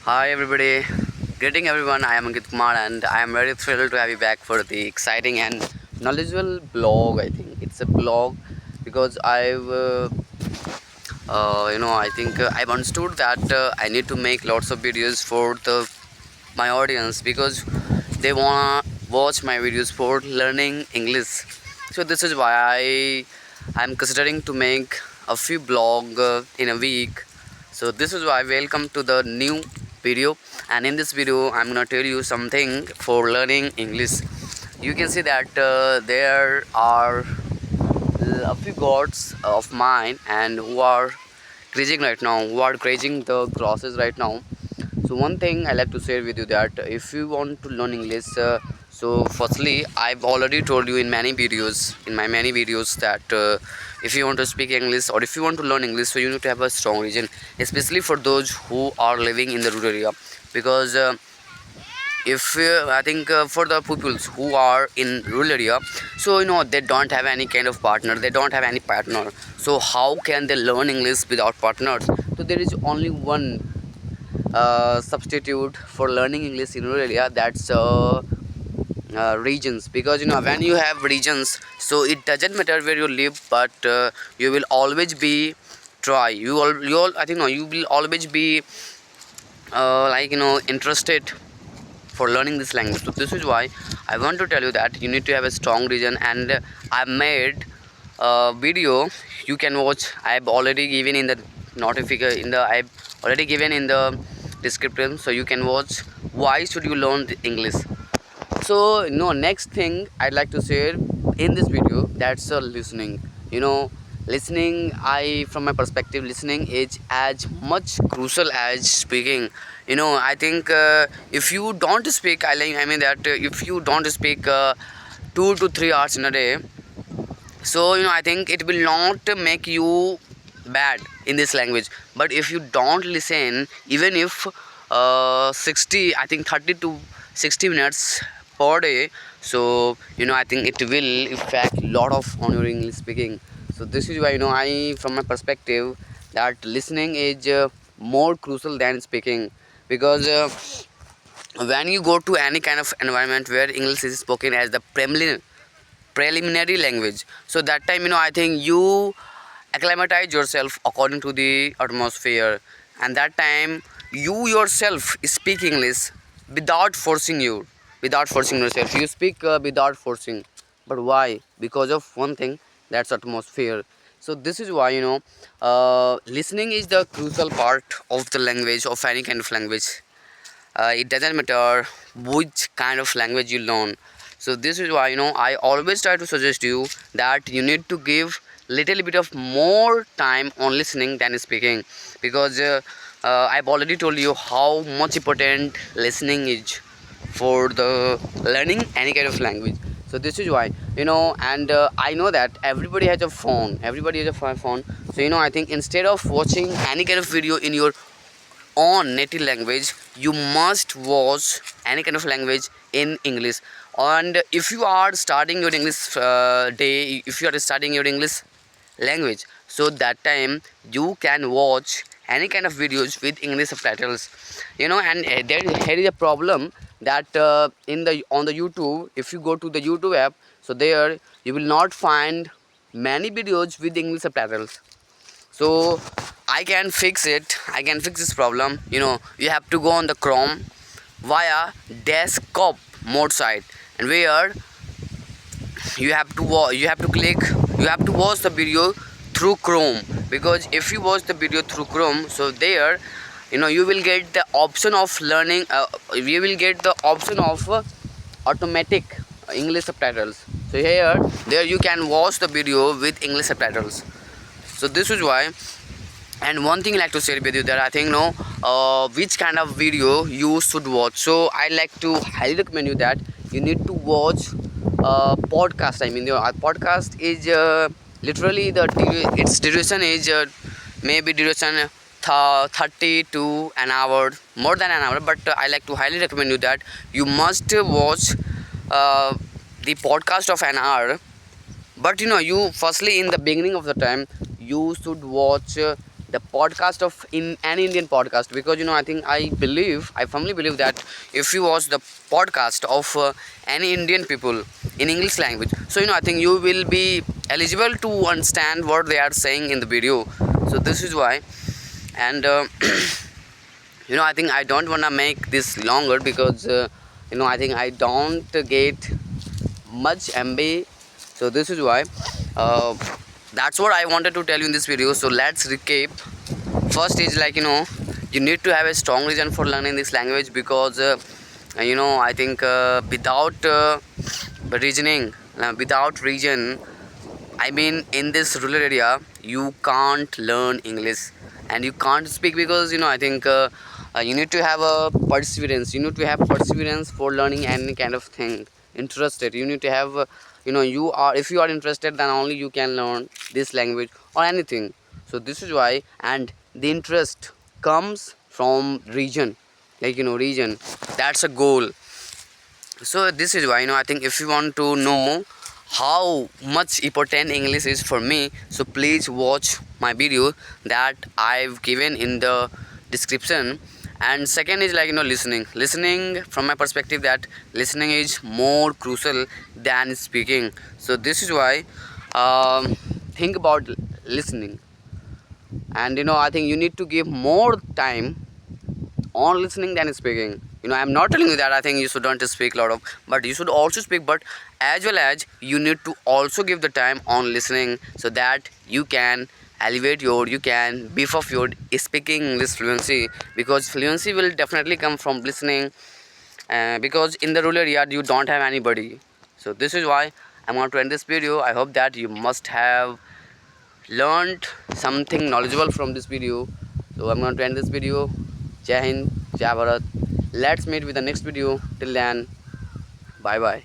Hi everybody, greeting everyone. I am Ankit Kumar and I am very thrilled to have you back for the exciting and knowledgeable blog. I think it's a blog because I think I've understood that I need to make lots of videos for the my audience because they wanna watch my videos for learning English. So this is why I'm considering to make a few blog in a week. So this is why welcome to the new video, and in this video I'm gonna tell you something for learning English. You can see that there are a few gods of mine and who are grazing right now, who are grazing the grasses right now. So one thing I like to share with you that if you want to learn English, so firstly I've already told you in my many videos that if you want to speak English or if you want to learn English, so you need to have a strong region, especially for those who are living in the rural area. Because if I think for the pupils who are in rural area, so they don't have any kind of partner, they don't have any partner. So how can they learn English without partners? So there is only one substitute for learning English in rural area, that's regions. Because when you have regions, so it doesn't matter where you live, but you will always be try you all I think no you will always be interested for learning this language. So this is why I want to tell you that you need to have a strong region, and I made a video you can watch. I've already given in the I've already given in the description, so you can watch why should you learn the English. So next thing I'd like to share in this video, that's listening. Listening, I from my perspective, listening is as much crucial as speaking. I think if you don't speak, I mean that if you don't speak 2 to 3 hours in a day, so I think it will not make you bad in this language. But if you don't listen, even if 60, I think 30 to 60 minutes per day, so I think it will affect a lot of on your English speaking. So this is why I from my perspective that listening is more crucial than speaking. Because when you go to any kind of environment where English is spoken as the preliminary language, so that time I think you acclimatize yourself according to the atmosphere, and that time you yourself speak English without forcing yourself. You speak without forcing. But why? Because of one thing, that's atmosphere. So this is why listening is the crucial part of the language, of any kind of language. It doesn't matter which kind of language you learn. So this is why I always try to suggest you that you need to give little bit of more time on listening than speaking. Because I've already told you how much important listening is for the learning any kind of language. So this is why and I know that everybody has a phone, phone. So I think instead of watching any kind of video in your on native language, you must watch any kind of language in English. And if you are starting your English if you are starting your English language, so that time you can watch any kind of videos with English subtitles. And here is a problem that in the on the YouTube, if you go to the YouTube app, so there you will not find many videos with English subtitles. So I can fix this problem. You have to go on the Chrome via desktop mode site, and where you have to click, you have to watch the video through Chrome. Because if you watch the video through Chrome, so there you will get the option of learning, you will get the option of automatic English subtitles. So here there you can watch the video with English subtitles. So this is why. And one thing I like to share with you that I think which kind of video you should watch. So I like to highly recommend you that you need to watch podcast. I mean, podcast is literally its duration is maybe duration 30 to an hour, more than an hour. But I like to highly recommend you that you must watch uh, the podcast of an hour. But you firstly in the beginning of the time you should watch the podcast of in an Indian podcast, because I think I firmly believe that if you watch the podcast of any Indian people in English language, so I think you will be eligible to understand what they are saying in the video. So this is why, and I think I don't wanna make this longer, because I think I don't get much MB. So this is why, uh, that's what I wanted to tell you in this video. So let's recap. First is like you need to have a strong reason for learning this language, because I think without without reason, I mean, in this rural area, you can't learn English and you can't speak, because I think you need to have a perseverance. You need to have perseverance for learning any kind of thing. Interested. You need to have, you are if you are interested, then only you can learn this language or anything. So this is why, and the interest comes from region, like region. That's a goal. So this is why I think if you want to know how much important English is for me, so please watch my video that I've given in the description. And second is like listening from my perspective, that listening is more crucial than speaking. So this is why, think about listening, and I think you need to give more time on listening than speaking. I'm not telling you that I think you shouldn't speak a lot of, but you should also speak, but as well as you need to also give the time on listening, so that you can elevate you can beef up your speaking English fluency, because fluency will definitely come from listening, because in the rural area you don't have anybody. So this is why I'm going to end this video. I hope that you must have learned something knowledgeable from this video. So I'm going to end this video. Jai Hind, Jai Bharat. Let's meet with the next video. Till then, bye bye.